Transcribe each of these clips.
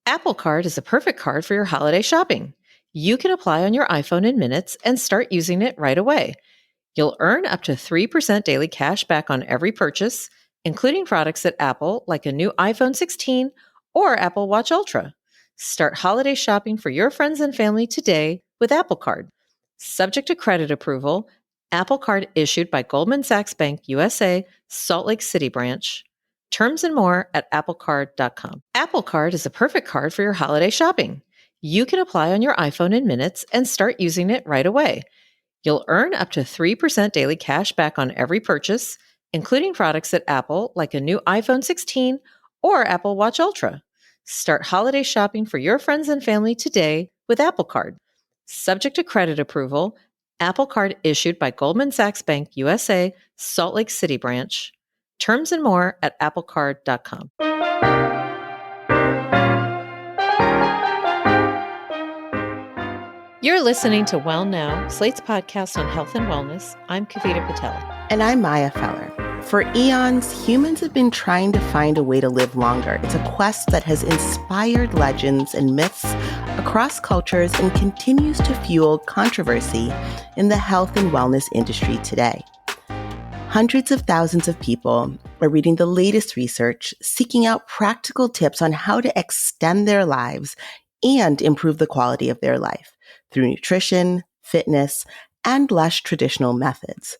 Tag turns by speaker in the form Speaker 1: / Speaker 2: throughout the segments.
Speaker 1: Apple Card is a perfect card for your holiday shopping. You can apply on your iPhone in minutes and start using it right away. You'll earn up to 3% daily cash back on every purchase, including products at Apple like a new iPhone 16 or Apple Watch Ultra. Start holiday shopping for your friends and family today with Apple Card. Subject to credit approval, Apple Card issued by Goldman Sachs Bank USA, Salt Lake City branch. Terms and more at applecard.com. Apple Card is a perfect card for your holiday shopping. You can apply on your iPhone in minutes and start using it right away. You'll earn up to 3% daily cash back on every purchase, including products at Apple like a new iPhone 16 or Apple Watch Ultra. Start holiday shopping for your friends and family today with Apple Card. Subject to credit approval, Apple Card issued by Goldman Sachs Bank USA, Salt Lake City branch. Terms and more at applecard.com. You're listening to Wellnow, Slate's podcast on health and wellness. I'm Kavita Patel.
Speaker 2: And I'm Maya Feller. For eons, humans have been trying to find a way to live longer. It's a quest that has inspired legends and myths across cultures and continues to fuel controversy in the health and wellness industry today. Hundreds of thousands of people are reading the latest research, seeking out practical tips on how to extend their lives and improve the quality of their life through nutrition, fitness, and less traditional methods.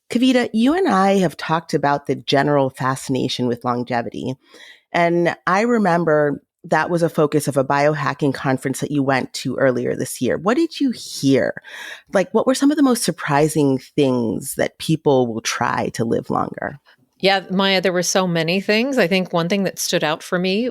Speaker 2: Kavita, you and I have talked about the general fascination with longevity, and I remember that was a focus of a biohacking conference that you went to earlier this year. What did you hear? What were some of the most surprising things that people will try to live longer?
Speaker 1: Yeah, Maya, there were so many things. I think one thing that stood out for me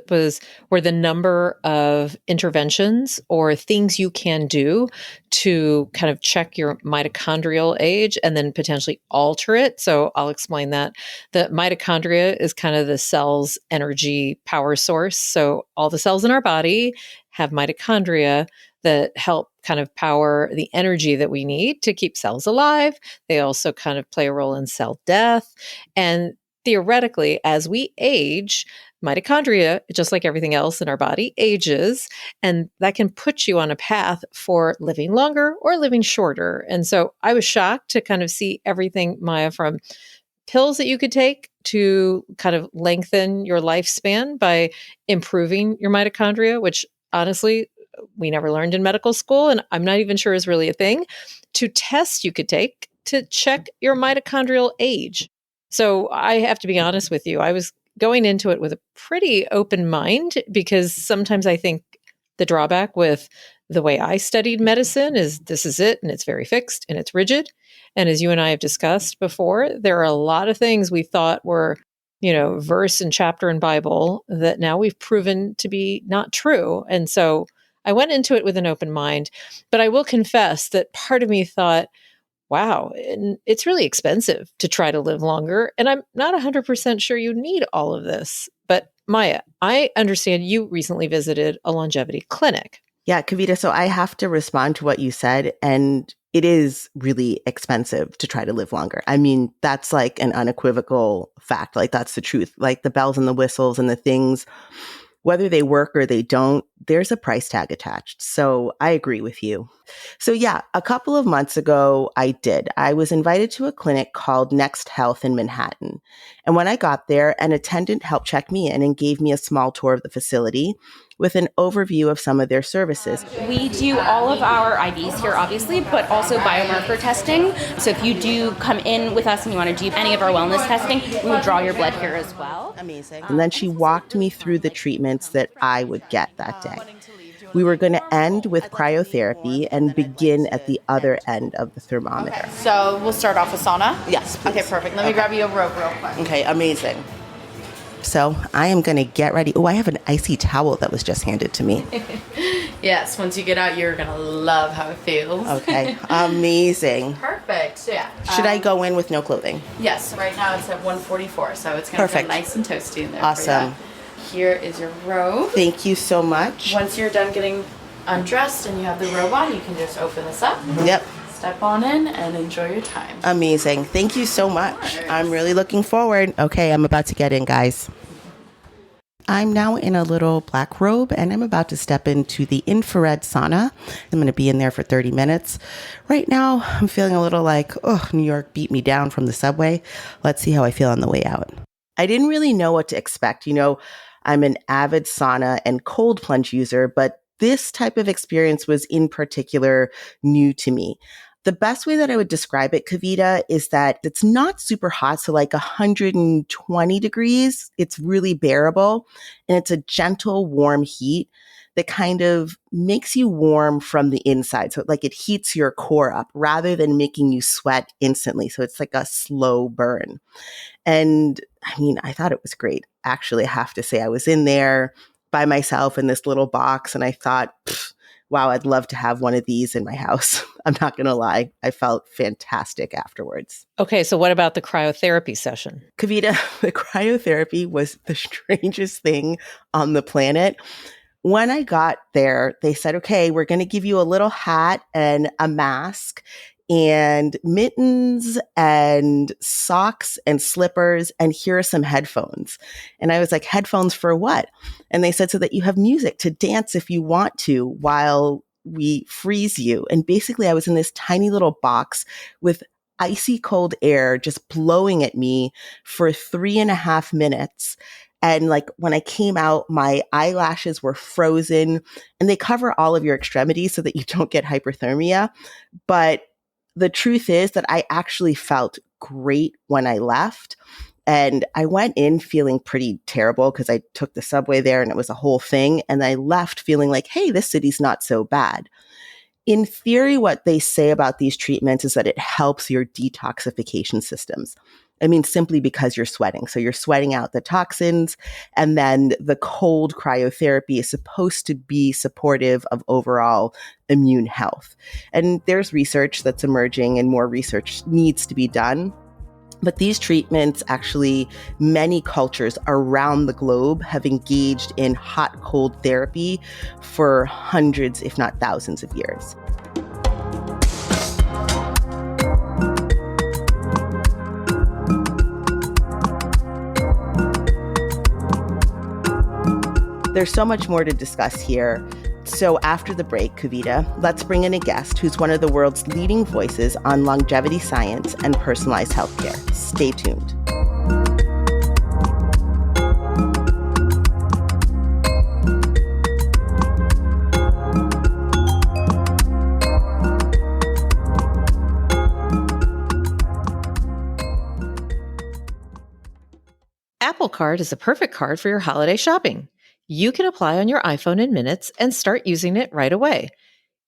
Speaker 1: were the number of interventions or things you can do to kind of check your mitochondrial age and then potentially alter it. So I'll explain that. The mitochondria is kind of the cell's energy power source. So all the cells in our body have mitochondria that help kind of power the energy that we need to keep cells alive. They also kind of play a role in cell death. And theoretically, as we age, mitochondria, just like everything else in our body, ages, and that can put you on a path for living longer or living shorter. And so I was shocked to kind of see everything, Maya, from pills that you could take to kind of lengthen your lifespan by improving your mitochondria, which honestly, we never learned in medical school, and I'm not even sure is really a thing, to tests you could take to check your mitochondrial age. So I have to be honest with you, I was going into it with a pretty open mind because sometimes I think the drawback with the way I studied medicine is this is it and it's very fixed and it's rigid. And as you and I have discussed before, there are a lot of things we thought were, verse and chapter in Bible that now we've proven to be not true. And so I went into it with an open mind, but I will confess that part of me thought, wow, it's really expensive to try to live longer. And I'm not 100% sure you need all of this. But Maya, I understand you recently visited a longevity clinic.
Speaker 2: Yeah, Kavita, so I have to respond to what you said. And it is really expensive to try to live longer. I mean, that's like an unequivocal fact. That's the truth. The bells and the whistles and the things, whether they work or they don't, there's a price tag attached. So I agree with you. So yeah, a couple of months ago, I was invited to a clinic called Next Health in Manhattan. And when I got there, an attendant helped check me in and gave me a small tour of the facility with an overview of some of their services.
Speaker 3: We do all of our IVs here, obviously, but also biomarker testing. So if you do come in with us and you want to do any of our wellness testing, we would draw your blood here as well.
Speaker 2: Amazing. And then she walked me through the treatments that I would get that day. We were going to end with cryotherapy and begin at the other end of the thermometer.
Speaker 3: So we'll start off with sauna?
Speaker 2: Yes, please.
Speaker 3: Okay, perfect. Let me grab you a rope real quick.
Speaker 2: Okay, amazing. So I am going to get ready. Oh, I have an icy towel that was just handed to me.
Speaker 3: Yes, once you get out, you're going to love how it feels.
Speaker 2: Okay, amazing.
Speaker 3: Perfect. So yeah.
Speaker 2: Should I go in with no clothing?
Speaker 3: Yes, right now it's at 144, so it's going to feel nice and toasty in there.
Speaker 2: Awesome.
Speaker 3: Here is your robe.
Speaker 2: Thank you so much.
Speaker 3: Once you're done getting undressed and you have the robe on, you can just open this up.
Speaker 2: Yep.
Speaker 3: Step on in and enjoy your time.
Speaker 2: Amazing. Thank you so much. I'm really looking forward. Okay, I'm about to get in, guys. I'm now in a little black robe and I'm about to step into the infrared sauna. I'm going to be in there for 30 minutes. Right now, I'm feeling a little like, oh, New York beat me down from the subway. Let's see how I feel on the way out. I didn't really know what to expect. I'm an avid sauna and cold plunge user, but this type of experience was in particular new to me. The best way that I would describe it, Kavita, is that it's not super hot. So like 120 degrees, it's really bearable. And it's a gentle, warm heat that kind of makes you warm from the inside. So like it heats your core up rather than making you sweat instantly. So it's like a slow burn. And I mean, I thought it was great. Actually, I have to say, I was in there by myself in this little box and I thought, wow, I'd love to have one of these in my house. I'm not going to lie. I felt fantastic afterwards.
Speaker 1: Okay, so what about the cryotherapy session?
Speaker 2: Kavita, the cryotherapy was the strangest thing on the planet. When I got there, they said, okay, we're going to give you a little hat and a mask and mittens and socks and slippers. And here are some headphones. And I was like, headphones for what? And they said, so that you have music to dance if you want to while we freeze you. And basically I was in this tiny little box with icy cold air just blowing at me for 3.5 minutes. And like when I came out, my eyelashes were frozen and they cover all of your extremities so that you don't get hyperthermia. But the truth is that I actually felt great when I left. And I went in feeling pretty terrible because I took the subway there and it was a whole thing. And I left feeling like, hey, this city's not so bad. In theory, what they say about these treatments is that it helps your detoxification systems. I mean, simply because you're sweating. So you're sweating out the toxins, and then the cold cryotherapy is supposed to be supportive of overall immune health. And there's research that's emerging and more research needs to be done. But these treatments, actually, many cultures around the globe have engaged in hot-cold therapy for hundreds, if not thousands of years. There's so much more to discuss here. So after the break, Kavita, let's bring in a guest who's one of the world's leading voices on longevity science and personalized healthcare. Stay tuned.
Speaker 1: Apple Card is a perfect card for your holiday shopping. You can apply on your iPhone in minutes and start using it right away.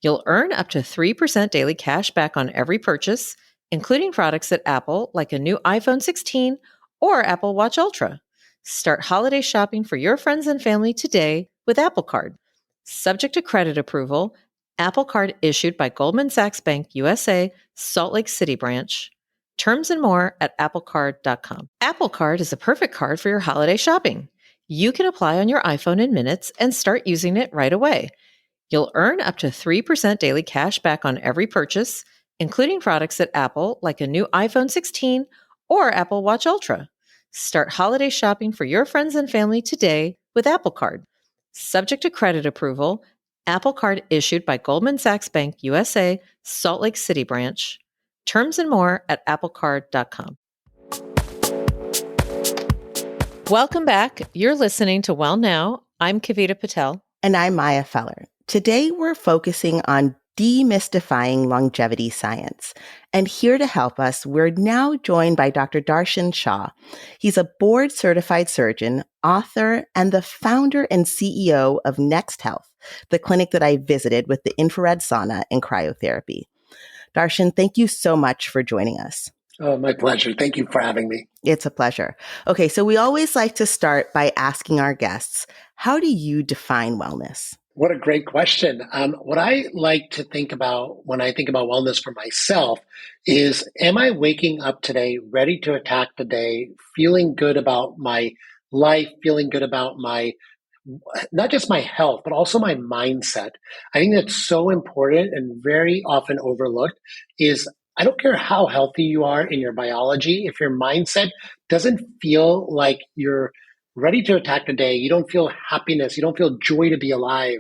Speaker 1: You'll earn up to 3% daily cash back on every purchase, including products at Apple like a new iPhone 16 or Apple Watch Ultra. Start holiday shopping for your friends and family today with Apple Card. Subject to credit approval, Apple Card issued by Goldman Sachs Bank USA, Salt Lake City branch. Terms and more at applecard.com. Apple Card is a perfect card for your holiday shopping. You can apply on your iPhone in minutes and start using it right away. You'll earn up to 3% daily cash back on every purchase, including products at Apple like a new iPhone 16 or Apple Watch Ultra. Start holiday shopping for your friends and family today with Apple Card. Subject to credit approval, Apple Card issued by Goldman Sachs Bank USA, Salt Lake City branch. Terms and more at applecard.com. Welcome back. You're listening to Well Now. I'm Kavita Patel.
Speaker 2: And I'm Maya Feller. Today, we're focusing on demystifying longevity science. And here to help us, we're now joined by Dr. Darshan Shah. He's a board-certified surgeon, author, and the founder and CEO of Next Health, the clinic that I visited with the infrared sauna and cryotherapy. Darshan, thank you so much for joining us.
Speaker 4: Oh, my pleasure. Thank you for having me.
Speaker 2: It's a pleasure. Okay, so we always like to start by asking our guests, how do you define wellness?
Speaker 4: What a great question. What I like to think about when I think about wellness for myself is, am I waking up today ready to attack the day, feeling good about my life, feeling good about my not just my health, but also my mindset. I think that's so important and very often overlooked is I don't care how healthy you are in your biology. If your mindset doesn't feel like you're ready to attack the day, you don't feel happiness, you don't feel joy to be alive,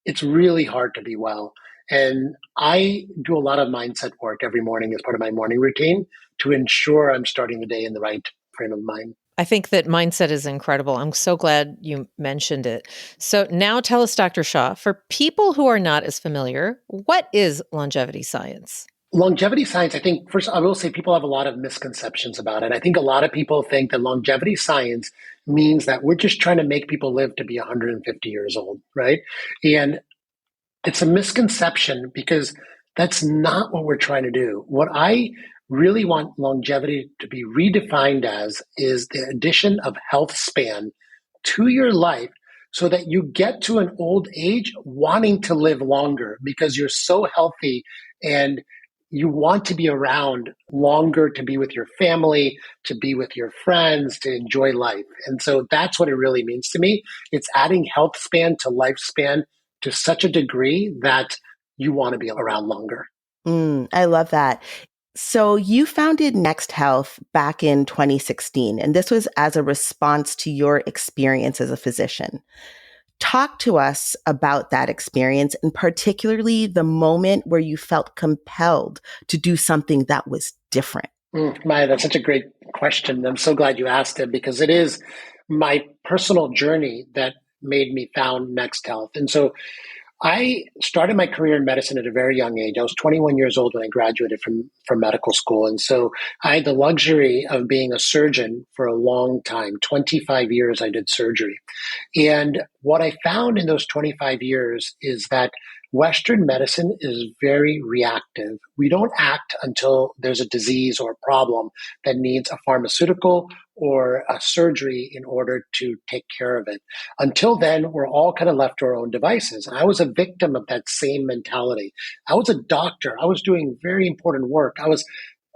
Speaker 4: it's really hard to be well. And I do a lot of mindset work every morning as part of my morning routine to ensure I'm starting the day in the right frame of mind.
Speaker 1: I think that mindset is incredible. I'm so glad you mentioned it. So now tell us, Dr. Shah, for people who are not as familiar, what is longevity science?
Speaker 4: Longevity science, I think, first, I will say people have a lot of misconceptions about it. I think a lot of people think that longevity science means that we're just trying to make people live to be 150 years old, right? And it's a misconception because that's not what we're trying to do. What I really want longevity to be redefined as is the addition of health span to your life so that you get to an old age wanting to live longer because you're so healthy and you want to be around longer to be with your family, to be with your friends, to enjoy life. And so that's what it really means to me. It's adding health span to lifespan to such a degree that you want to be around longer.
Speaker 2: I love that. So you founded Next Health back in 2016, and this was as a response to your experience as a physician. Talk to us about that experience, and particularly the moment where you felt compelled to do something that was different.
Speaker 4: Maya, that's such a great question. I'm so glad you asked it because it is my personal journey that made me found Next Health. And so I started my career in medicine at a very young age. I was 21 years old when I graduated from medical school. And so I had the luxury of being a surgeon for a long time. 25 years I did surgery. And what I found in those 25 years is that Western medicine is very reactive. We don't act until there's a disease or a problem that needs a pharmaceutical or a surgery in order to take care of it. Until then, we're all kind of left to our own devices. And I was a victim of that same mentality. I was a doctor. I was doing very important work. I was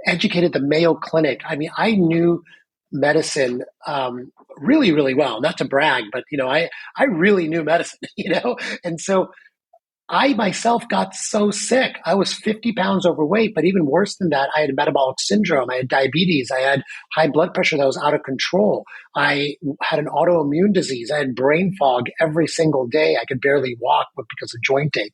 Speaker 4: educated at the Mayo Clinic. I mean, I knew medicine really, really well. Not to brag, but I really knew medicine. And so I myself got so sick. I was 50 pounds overweight, but even worse than that, I had metabolic syndrome. I had diabetes. I had high blood pressure that was out of control. I had an autoimmune disease. I had brain fog every single day. I could barely walk because of joint ache.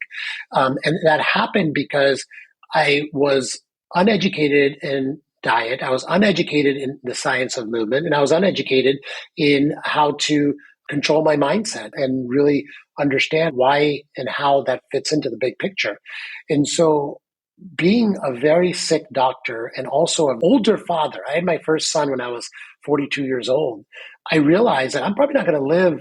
Speaker 4: And that happened because I was uneducated in diet. I was uneducated in the science of movement, and I was uneducated in how to control my mindset and really understand why and how that fits into the big picture. And so being a very sick doctor and also an older father, I had my first son when I was 42 years old. I realized that I'm probably not going to live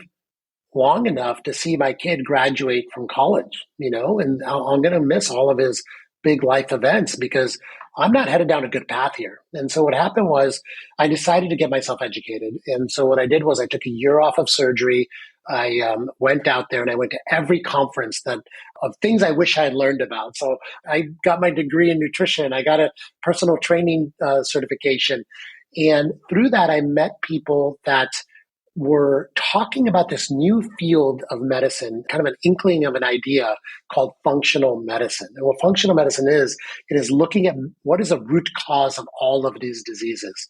Speaker 4: long enough to see my kid graduate from college, and I'm going to miss all of his big life events because I'm not headed down a good path here. And so what happened was I decided to get myself educated. And so what I did was I took a year off of surgery. I went out there and I went to every conference of things I wish I had learned about. So I got my degree in nutrition. I got a personal training certification. And through that, I met people that were talking about this new field of medicine, kind of an inkling of an idea called functional medicine. And what functional medicine is, it is looking at what is the root cause of all of these diseases.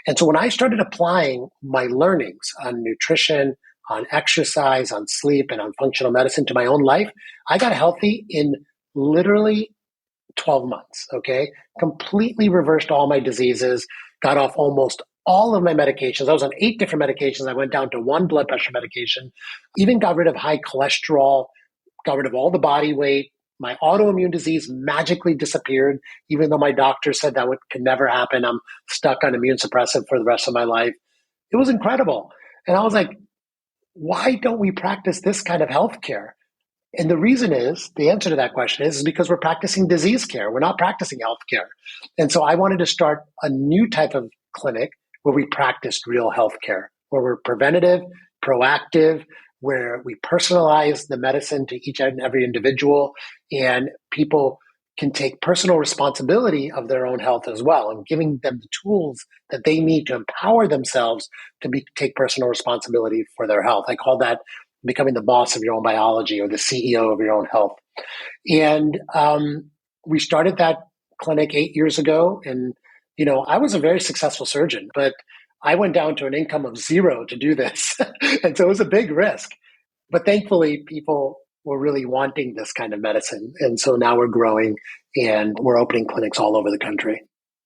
Speaker 4: And so when I started applying my learnings on nutrition, on exercise, on sleep, and on functional medicine to my own life, I got healthy in literally 12 months, okay? Completely reversed all my diseases, got off almost all of my medications. I was on 8 different medications. I went down to 1 blood pressure medication, even got rid of high cholesterol, got rid of all the body weight. My autoimmune disease magically disappeared, even though my doctor said that could never happen. I'm stuck on immune suppressive for the rest of my life. It was incredible. And I was like, why don't we practice this kind of healthcare? And the answer to that question is because we're practicing disease care. We're not practicing healthcare. And so I wanted to start a new type of clinic where we practiced real healthcare, where we're preventative, proactive, where we personalize the medicine to each and every individual, and people can take personal responsibility of their own health as well, and giving them the tools that they need to empower themselves to take personal responsibility for their health. I call that becoming the boss of your own biology or the CEO of your own health. And we started that clinic 8 years ago. And, I was a very successful surgeon, but I went down to an income of zero to do this. And so it was a big risk. But thankfully, people were really wanting this kind of medicine. And so now we're growing and we're opening clinics all over the country.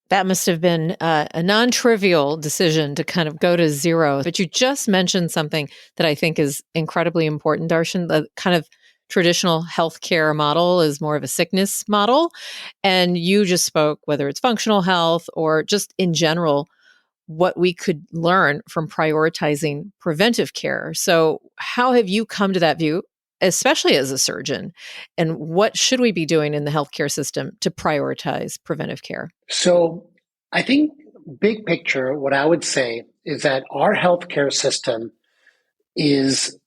Speaker 1: That must have been a non-trivial decision to kind of go to zero. But you just mentioned something that I think is incredibly important, Darshan. The kind of traditional healthcare model is more of a sickness model. And you just spoke, whether it's functional health or just in general, what we could learn from prioritizing preventive care. So how have you come to that view, especially as a surgeon? And what should we be doing in the healthcare system to prioritize preventive care?
Speaker 4: So I think big picture, what I would say is that our healthcare system is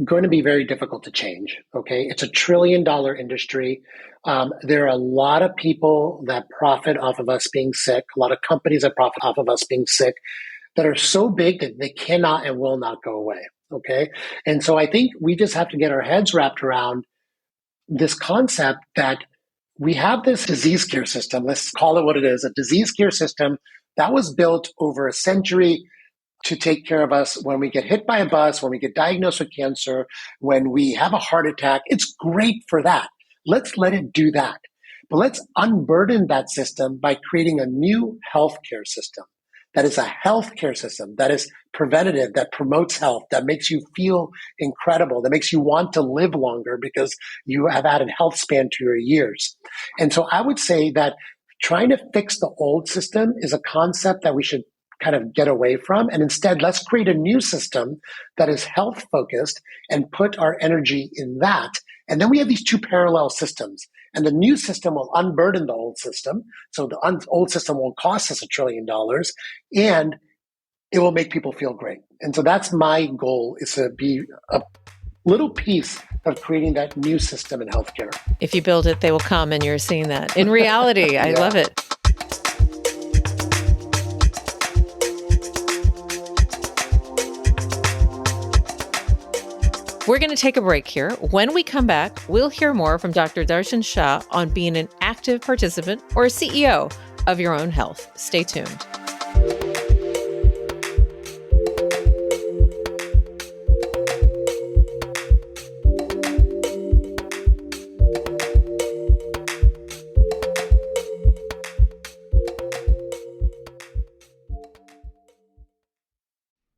Speaker 4: going to be very difficult to change. Okay. It's $1 trillion industry. There are a lot of people that profit off of us being sick, a lot of companies that profit off of us being sick that are so big that they cannot and will not go away. Okay. And so I think we just have to get our heads wrapped around this concept that we have this disease care system. Let's call it what it is, a disease care system that was built over a century to take care of us when we get hit by a bus, when we get diagnosed with cancer, when we have a heart attack. It's great for that. Let's let it do that. But let's unburden that system by creating a new healthcare system that is a healthcare system that is preventative, that promotes health, that makes you feel incredible, that makes you want to live longer because you have added health span to your years. And so I would say that trying to fix the old system is a concept that we should kind of get away from. And instead, let's create a new system that is health focused and put our energy in that. And then we have these two parallel systems. And the new system will unburden the old system. So the old system won't cost us $1 trillion and it will make people feel great. And so that's my goal, is to be a little piece of creating that new system in healthcare.
Speaker 1: If you build it, they will come, and you're seeing that in reality. I love it. We're going to take a break here. When we come back, we'll hear more from Dr. Darshan Shah on being an active participant or a CEO of your own health. Stay tuned.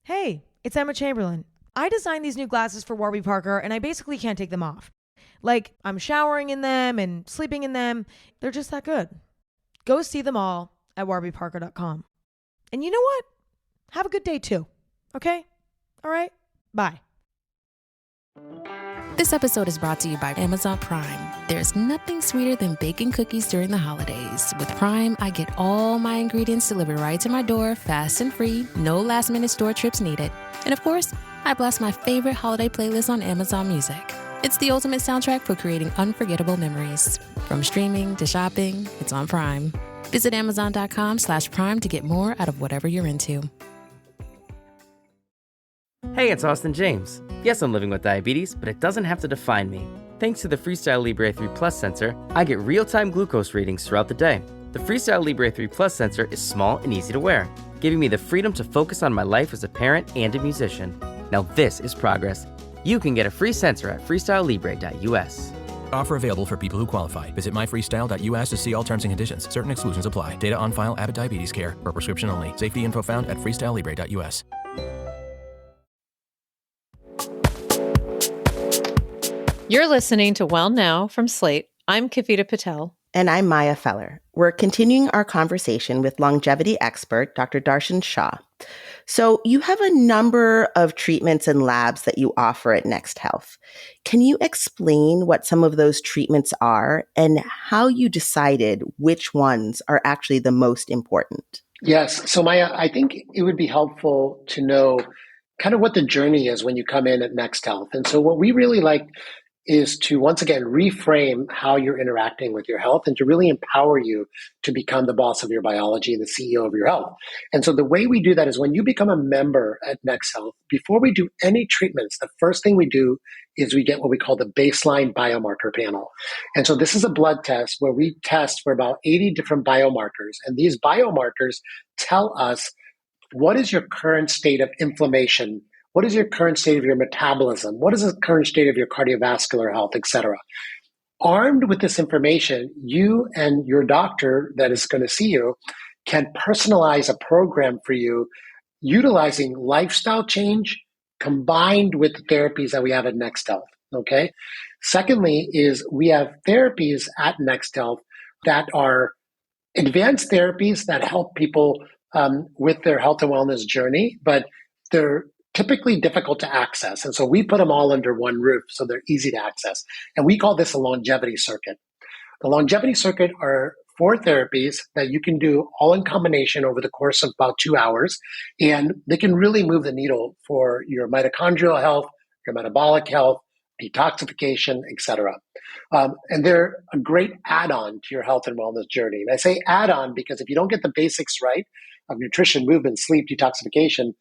Speaker 5: Hey, it's Emma Chamberlain. I designed these new glasses for Warby Parker, and I basically can't take them off. Like, I'm showering in them and sleeping in them. They're just that good. Go see them all at warbyparker.com. And you know what? Have a good day too. Okay? All right? Bye.
Speaker 6: This episode is brought to you by Amazon Prime. There's nothing sweeter than baking cookies during the holidays. With Prime, I get all my ingredients delivered right to my door, fast and free, no last-minute store trips needed. And of course, I blast my favorite holiday playlist on Amazon Music. It's the ultimate soundtrack for creating unforgettable memories. From streaming to shopping, it's on Prime. Visit Amazon.com/Prime to get more out of whatever you're into.
Speaker 7: Hey, it's Austin James. Yes, I'm living with diabetes, but it doesn't have to define me. Thanks to the Freestyle Libre 3 Plus sensor, I get real-time glucose readings throughout the day. The Freestyle Libre 3 Plus sensor is small and easy to wear, giving me the freedom to focus on my life as a parent and a musician. Now this is progress. You can get a free sensor at freestylelibre.us.
Speaker 8: Offer available for people who qualify. Visit myfreestyle.us to see all terms and conditions. Certain exclusions apply. Data on file, Abbott Diabetes Care. For prescription only. Safety info found at freestylelibre.us.
Speaker 1: You're listening to Well Now from Slate. I'm Kavita Patel.
Speaker 2: And I'm Maya Feller. We're continuing our conversation with longevity expert, Dr. Darshan Shah. So you have a number of treatments and labs that you offer at Next Health. Can you explain what some of those treatments are and how you decided which ones are actually the most important?
Speaker 4: Yes. So Maya, I think it would be helpful to know kind of what the journey is when you come in at Next Health. And so what we really like is to, once again, reframe how you're interacting with your health and to really empower you to become the boss of your biology and the CEO of your health. And so the way we do that is when you become a member at Next Health, before we do any treatments, the first thing we do is we get what we call the baseline biomarker panel. And so this is a blood test where we test for about 80 different biomarkers. And these biomarkers tell us what is your current state of inflammation? What is your current state of your metabolism? What is the current state of your cardiovascular health, et cetera? Armed with this information, you and your doctor that is going to see you can personalize a program for you utilizing lifestyle change combined with the therapies that we have at Next Health. Okay. Secondly, is we have therapies at Next Health that are advanced therapies that help people with their health and wellness journey, but they're typically difficult to access. And so we put them all under one roof so they're easy to access. And we call this a longevity circuit. The longevity circuit are 4 therapies that you can do all in combination over the course of about 2 hours. And they can really move the needle for your mitochondrial health, your metabolic health, detoxification, et cetera. And they're a great add-on to your health and wellness journey. And I say add-on because if you don't get the basics right of nutrition, movement, sleep, detoxification,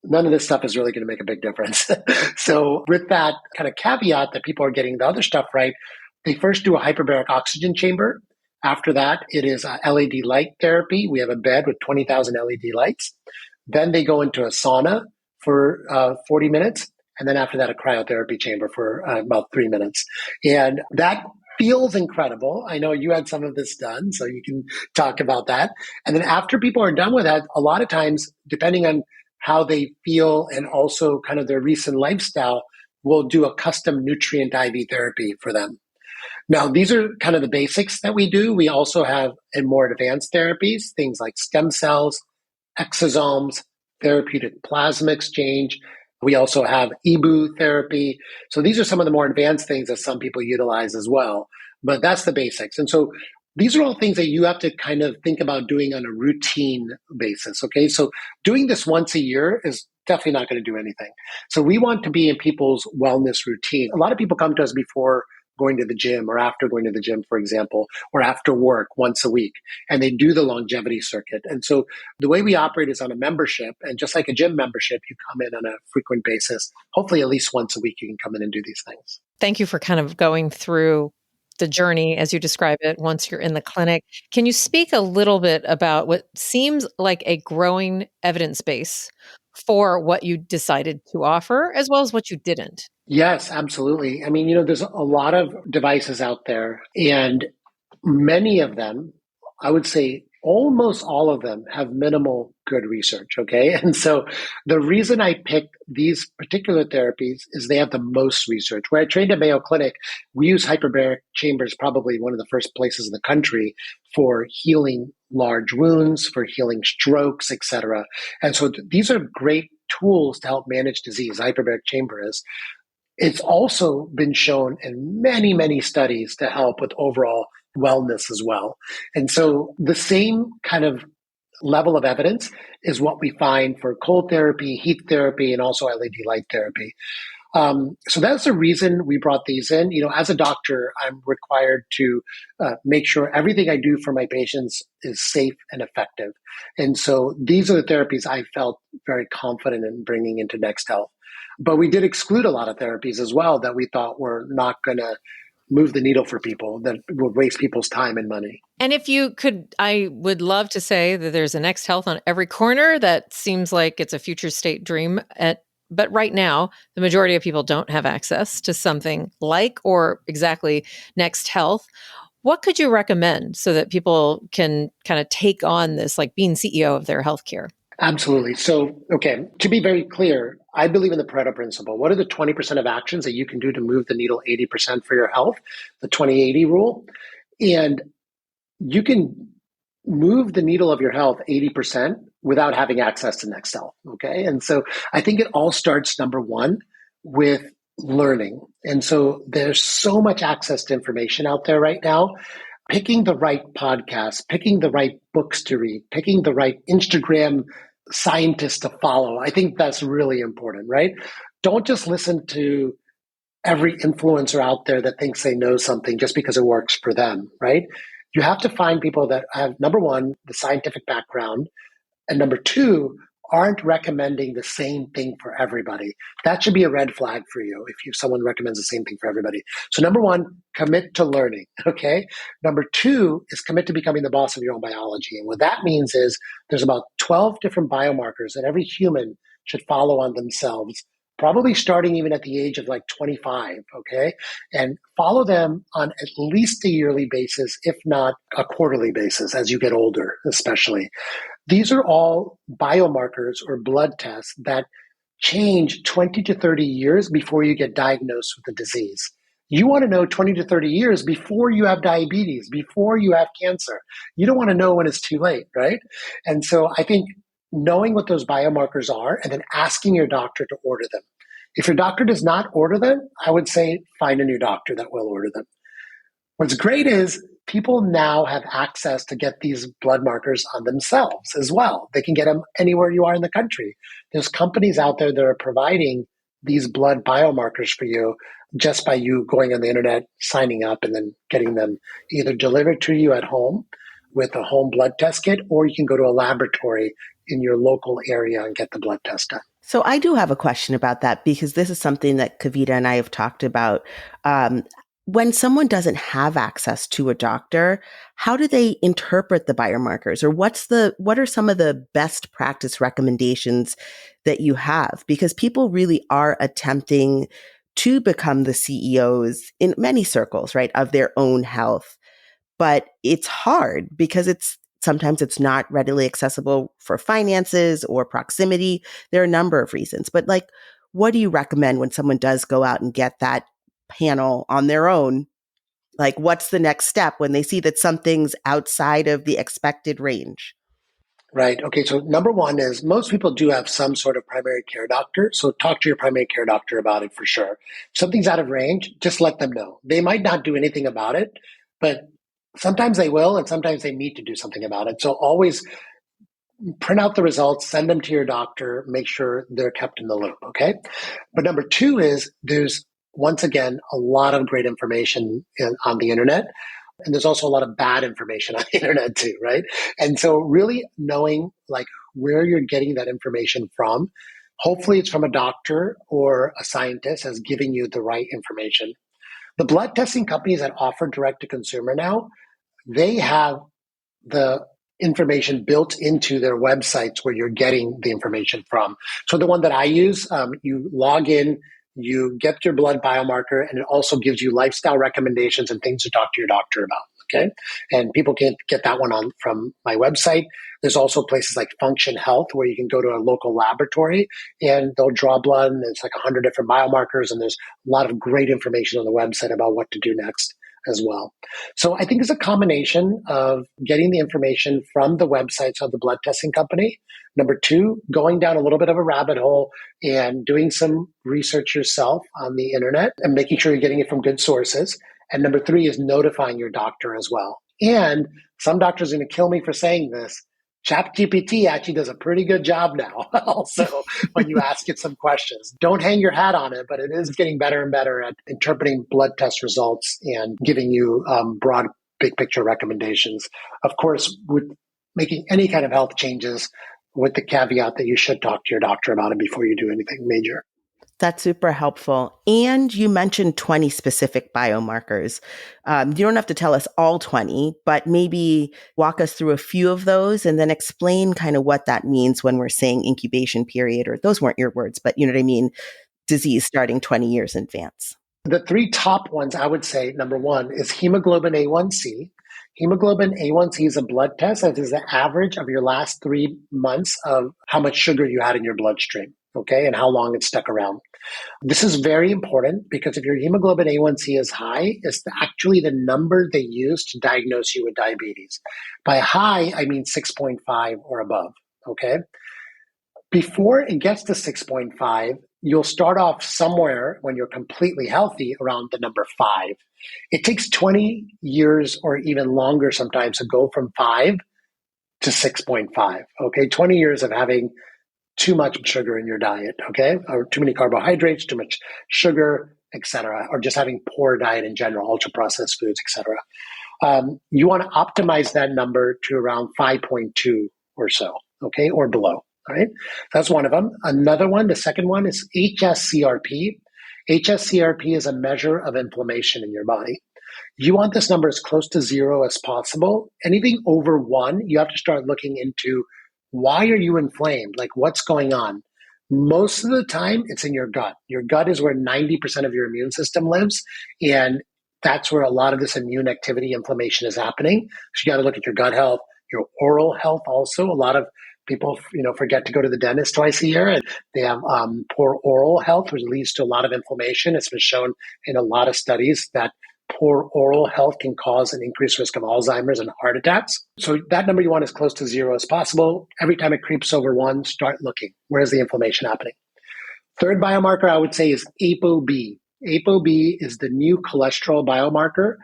Speaker 4: none of this stuff is really going to make a big difference. So with that kind of caveat that people are getting the other stuff right, they first do a hyperbaric oxygen chamber. After that, it is a LED light therapy. We have a bed with 20,000 LED lights. Then they go into a sauna for 40 minutes. And then after that, a cryotherapy chamber for about 3 minutes. And that feels incredible. I know you had some of this done, so you can talk about that. And then after people are done with that, a lot of times, depending on how they feel and also kind of their recent lifestyle, we'll do a custom nutrient IV therapy for them. Now, these are kind of the basics that we do. We also have more advanced therapies, things like stem cells, exosomes, therapeutic plasma exchange. We also have EBU therapy. So these are some of the more advanced things that some people utilize as well. But that's the basics. And so these are all things that you have to kind of think about doing on a routine basis. Okay. So doing this once a year is definitely not going to do anything. So we want to be in people's wellness routine. A lot of people come to us before going to the gym or after going to the gym, for example, or after work once a week, and they do the longevity circuit. And so the way we operate is on a membership, and just like a gym membership, you come in on a frequent basis. Hopefully at least once a week, you can come in and do these things.
Speaker 1: Thank you for kind of going through the journey as you describe it once you're in the clinic. Can you speak a little bit about what seems like a growing evidence base for what you decided to offer as well as what you didn't?
Speaker 4: Yes, absolutely. I mean, there's a lot of devices out there, and many of them, I would say almost all of them, have minimal good research. Okay. And so the reason I picked these particular therapies is they have the most research. Where I trained at Mayo Clinic, we use hyperbaric chambers, probably one of the first places in the country for healing large wounds, for healing strokes, et cetera. And so these are great tools to help manage disease. Hyperbaric chamber is. It's also been shown in many, many studies to help with overall wellness as well. And so the same kind of level of evidence is what we find for cold therapy, heat therapy, and also LED light therapy. So that's the reason we brought these in. As a doctor, I'm required to make sure everything I do for my patients is safe and effective. And so these are the therapies I felt very confident in bringing into Next Health. But we did exclude a lot of therapies as well that we thought were not going to move the needle for people, that would waste people's time and money.
Speaker 1: And if you could, I would love to say that there's a Next Health on every corner. That seems like it's a future state dream. But right now, the majority of people don't have access to something like or exactly Next Health. What could you recommend so that people can kind of take on this, like being CEO of their healthcare?
Speaker 4: Absolutely. So, okay, to be very clear, I believe in the Pareto principle. What are the 20% of actions that you can do to move the needle 80% for your health? The 20-80 rule. And you can move the needle of your health 80% without having access to Next Health. Okay. And so I think it all starts, number one, with learning. And so there's so much access to information out there right now. Picking the right podcasts, picking the right books to read, picking the right Instagram scientists to follow. I think that's really important, right? Don't just listen to every influencer out there that thinks they know something just because it works for them, right? You have to find people that have, number one, the scientific background, and number two, aren't recommending the same thing for everybody. That should be a red flag for you if someone recommends the same thing for everybody. So number one, commit to learning, okay? Number two is commit to becoming the boss of your own biology. And what that means is there's about 12 different biomarkers that every human should follow on themselves, probably starting even at the age of like 25, okay? And follow them on at least a yearly basis, if not a quarterly basis as you get older, especially. These are all biomarkers or blood tests that change 20 to 30 years before you get diagnosed with the disease. You want to know 20 to 30 years before you have diabetes, before you have cancer. You don't want to know when it's too late, right? And so I think knowing what those biomarkers are and then asking your doctor to order them. If your doctor does not order them, I would say find a new doctor that will order them. What's great is people now have access to get these blood markers on themselves as well. They can get them anywhere you are in the country. There's companies out there that are providing these blood biomarkers for you just by you going on the internet, signing up, and then getting them either delivered to you at home with a home blood test kit, or you can go to a laboratory in your local area and get the blood test done.
Speaker 2: So I do have a question about that because this is something that Kavita and I have talked about. When someone doesn't have access to a doctor, how do they interpret the biomarkers, or what are some of the best practice recommendations that you have? Because people really are attempting to become the CEOs in many circles, right, of their own health. But it's hard because sometimes it's not readily accessible for finances or proximity. There are a number of reasons. But like, what do you recommend when someone does go out and get that panel on their own? Like, what's the next step when they see that something's outside of the expected range?
Speaker 4: Right. Okay. So number one is most people do have some sort of primary care doctor. So talk to your primary care doctor about it for sure. If something's out of range, just let them know. They might not do anything about it, but sometimes they will, and sometimes they need to do something about it. So always print out the results, send them to your doctor, make sure they're kept in the loop. Okay. But number two is there's, once again, a lot of great information on the internet. And there's also a lot of bad information on the internet too, right? And so really knowing like where you're getting that information from, hopefully it's from a doctor or a scientist has given you the right information. The blood testing companies that offer direct to consumer now, they have the information built into their websites where you're getting the information from. So the one that I use, you log in, you get your blood biomarker, and it also gives you lifestyle recommendations and things to talk to your doctor about. Okay. And people can get that one on from my website. There's also places like Function Health where you can go to a local laboratory and they'll draw blood, and it's like 100 different biomarkers. And there's a lot of great information on the website about what to do next as well. So I think it's a combination of getting the information from the websites of the blood testing company. Number two, going down a little bit of a rabbit hole and doing some research yourself on the internet and making sure you're getting it from good sources. And number three is notifying your doctor as well. And some doctors are going to kill me for saying this. ChatGPT actually does a pretty good job now also when you ask it some questions. Don't hang your hat on it, but it is getting better and better at interpreting blood test results and giving you broad, big picture recommendations. Of course, with making any kind of health changes, with the caveat that you should talk to your doctor about it before you do anything major.
Speaker 2: That's super helpful. And you mentioned 20 specific biomarkers. You don't have to tell us all 20, but maybe walk us through a few of those and then explain kind of what that means when we're saying incubation period, or those weren't your words, but you know what I mean? Disease starting 20 years in advance.
Speaker 4: The three top ones, I would say, number one is hemoglobin A1C. Hemoglobin A1C is a blood test that is the average of your last 3 months of how much sugar you had in your bloodstream, okay, and how long it stuck around. This is very important because if your hemoglobin A1C is high, it's actually the number they use to diagnose you with diabetes. By high, I mean 6.5 or above, okay? Before it gets to 6.5, you'll start off somewhere when you're completely healthy around the number 5. It takes 20 years or even longer sometimes to go from 5 to 6.5, okay? 20 years of having too much sugar in your diet, okay? Or too many carbohydrates, too much sugar, etc., or just having poor diet in general, ultra-processed foods, etc. You want to optimize that number to around 5.2 or so, okay, or below. All right. That's one of them. Another one, the second one is HSCRP. HSCRP is a measure of inflammation in your body. You want this number as close to 0 as possible. Anything over 1, you have to start looking into why are you inflamed? Like what's going on? Most of the time, it's in your gut. Your gut is where 90% of your immune system lives. And that's where a lot of this immune activity inflammation is happening. So you got to look at your gut health, your oral health also. A lot of people, forget to go to the dentist twice a year, and they have poor oral health, which leads to a lot of inflammation. It's been shown in a lot of studies that poor oral health can cause an increased risk of Alzheimer's and heart attacks. So that number you want as close to 0 as possible. Every time it creeps over 1, start looking. Where's the inflammation happening? Third biomarker I would say is ApoB. ApoB is the new cholesterol biomarker.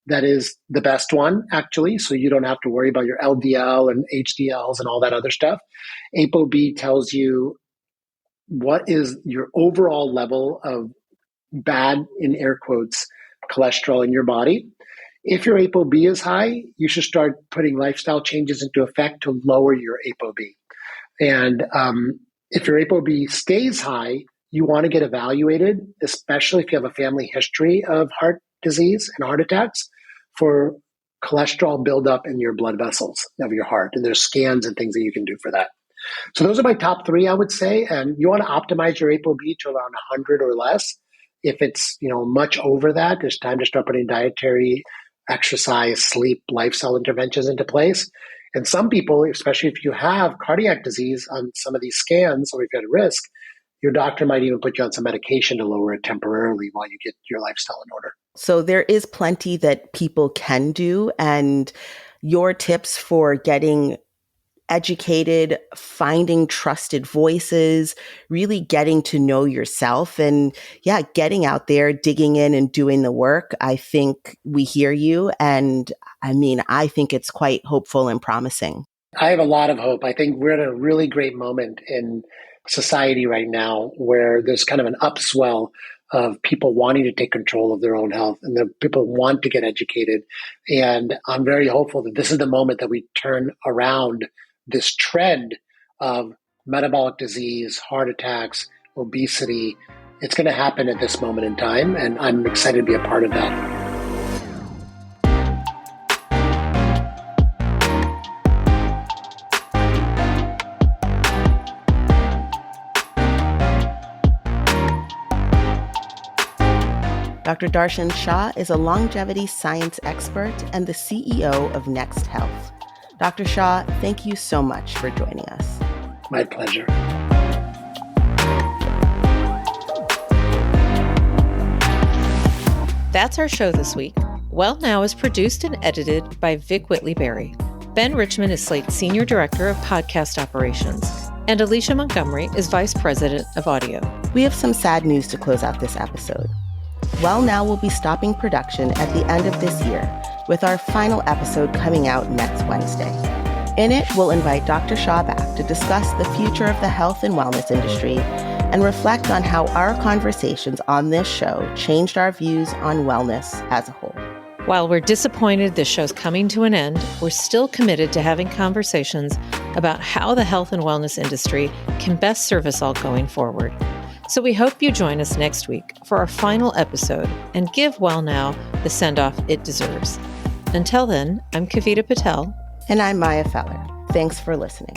Speaker 4: That is the best one, actually. So you don't have to worry about your LDL and HDLs and all that other stuff. ApoB tells you what is your overall level of bad, in air quotes, cholesterol in your body. If your ApoB is high, you should start putting lifestyle changes into effect to lower your ApoB. And if your ApoB stays high, you want to get evaluated, especially if you have a family history of heart disease and heart attacks, for cholesterol buildup in your blood vessels of your heart. And there's scans and things that you can do for that. So those are my top 3, I would say. And you want to optimize your ApoB to around 100 or less. If it's much over that, it's time to start putting dietary, exercise, sleep, lifestyle interventions into place. And some people, especially if you have cardiac disease on some of these scans, or if you're at risk, your doctor might even put you on some medication to lower it temporarily while you get your lifestyle in order.
Speaker 2: So there is plenty that people can do. And your tips for getting educated, finding trusted voices, really getting to know yourself, and getting out there, digging in and doing the work. I think we hear you. And I think it's quite hopeful and promising.
Speaker 4: I have a lot of hope. I think we're at a really great moment in society right now where there's kind of an upswell of people wanting to take control of their own health, and the people want to get educated. And I'm very hopeful that this is the moment that we turn around this trend of metabolic disease, heart attacks, obesity. It's going to happen at this moment in time, and I'm excited to be a part of that.
Speaker 2: Dr. Darshan Shah is a longevity science expert and the CEO of Next Health. Dr. Shah, thank you so much for joining us.
Speaker 4: My pleasure.
Speaker 1: That's our show this week. Well Now is produced and edited by Vic Whitley-Berry. Ben Richmond is Slate's Senior Director of Podcast Operations, and Alicia Montgomery is Vice President of Audio.
Speaker 2: We have some sad news to close out this episode. Well Now will be stopping production at the end of this year, with our final episode coming out next Wednesday. In it, we'll invite Dr. Shah back to discuss the future of the health and wellness industry and reflect on how our conversations on this show changed our views on wellness as a whole.
Speaker 1: While we're disappointed this show's coming to an end, we're still committed to having conversations about how the health and wellness industry can best serve us all going forward. So we hope you join us next week for our final episode and give Well Now the send-off it deserves. Until then, I'm Kavita Patel.
Speaker 2: And I'm Maya Feller. Thanks for listening.